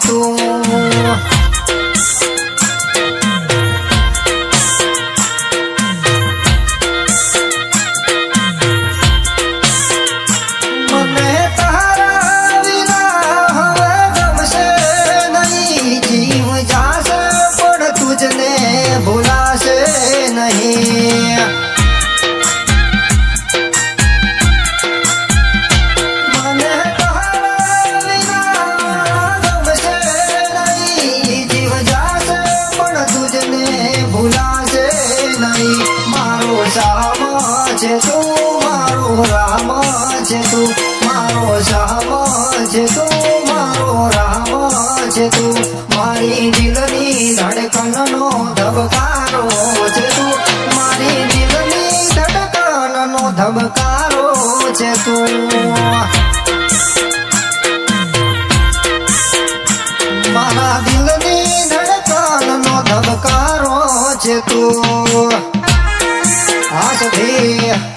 તું મને તારા વિના હવે ગમશે નહીં જીવ જાશે પણ તુજને ભૂલાશે નહીં મને તારા વિના ગમશે નહીં જીવ જાશે પણ તુજને ભૂલાશે નહીં મારો શ્યામ છે તું મારો રામ છે તું મારો શ્યામ છે તું મારો રામ છે તું મારી દિલની ધડકનનો ધબકારો છે તું મારી દિલની ધડકનનો ધબકારો છે તું મારા દિલની ધડકનનો ધબકારો છે તું આ સધી